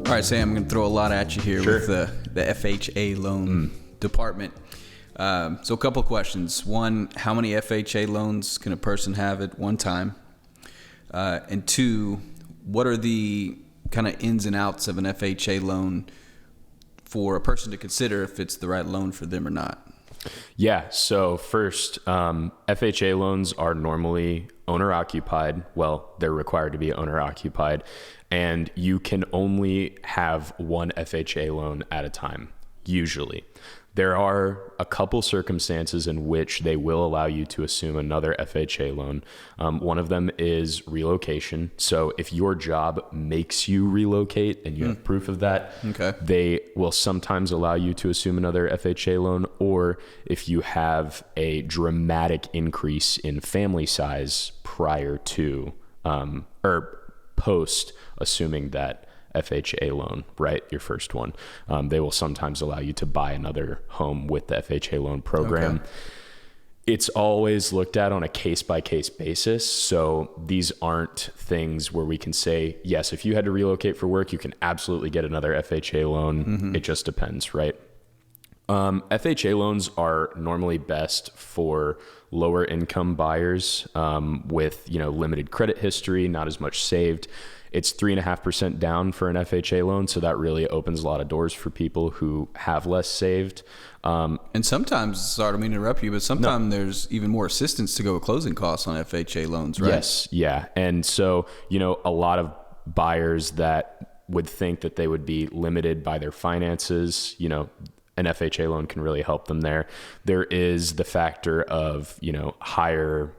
All right, Sam, I'm going to throw a lot at you here Sure. with the FHA loan department. So a couple of questions. One, how many FHA loans can a person have at one time? And two, what are the kind of ins and outs of an FHA loan for a person to consider if it's the right loan for them or not? Yeah. So first, FHA loans are normally owner occupied. Well, they're required to be owner occupied, and you can only have one FHA loan at a time, usually. There are a couple circumstances in which they will allow you to assume another FHA loan. One of them is relocation. So if your job makes you relocate and you have proof of that, Okay. they will sometimes allow you to assume another FHA loan. Or if you have a dramatic increase in family size prior to or post assuming that FHA loan, right? Your first one. They will sometimes allow you to buy another home with the FHA loan program. Okay. It's always looked at on a case-by-case basis. So these aren't things where we can say, yes, if you had to relocate for work, you can absolutely get another FHA loan. It just depends, right? FHA loans are normally best for lower income buyers with, limited credit history, not as much saved. It's 3.5% down for an FHA loan. So that really opens a lot of doors for people who have less saved. And sometimes, sorry, I don't mean to interrupt you, but sometimes there's even more assistance to go with closing costs on FHA loans, right? Yes. Yeah. And so, a lot of buyers that would think that they would be limited by their finances, an FHA loan can really help them there. There is the factor of, higher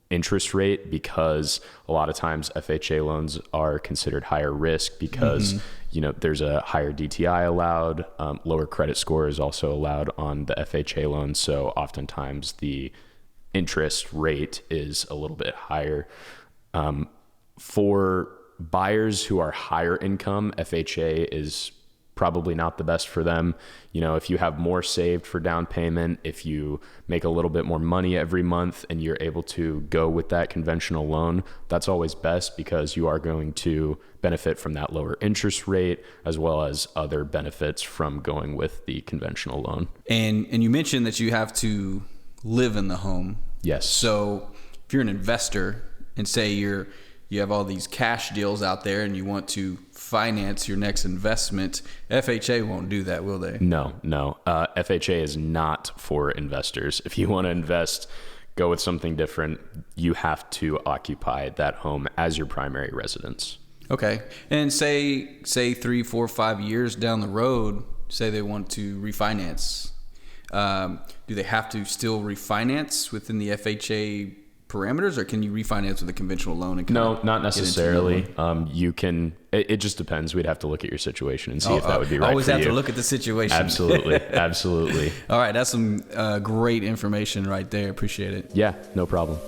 interest rate, because a lot of times FHA loans are considered higher risk because, there's a higher DTI allowed. Lower credit score is also allowed on the FHA loan. So oftentimes the interest rate is a little bit higher. For buyers who are higher income, FHA is probably not the best for them. If you have more saved for down payment, if you make a little bit more money every month and you're able to go with that conventional loan, that's always best, because you are going to benefit from that lower interest rate as well as other benefits from going with the conventional loan. And you mentioned that you have to live in the home. Yes. So if you're an investor and say you have all these cash deals out there and you want to finance your next investment, FHA won't do that, will they? No. FHA is not for investors. If you want to invest, go with something different. You have to occupy that home as your primary residence. Okay. And say 3, 4, 5 years down the road, say they want to refinance. Do they have to still refinance within the FHA parameters, or can you refinance with a conventional loan? And no, not necessarily. You can. It just depends. We'd have to look at your situation and see if that would be right. Always for have you. to look at the situation. Absolutely. All right, that's some great information right there. Appreciate it. Yeah, no problem.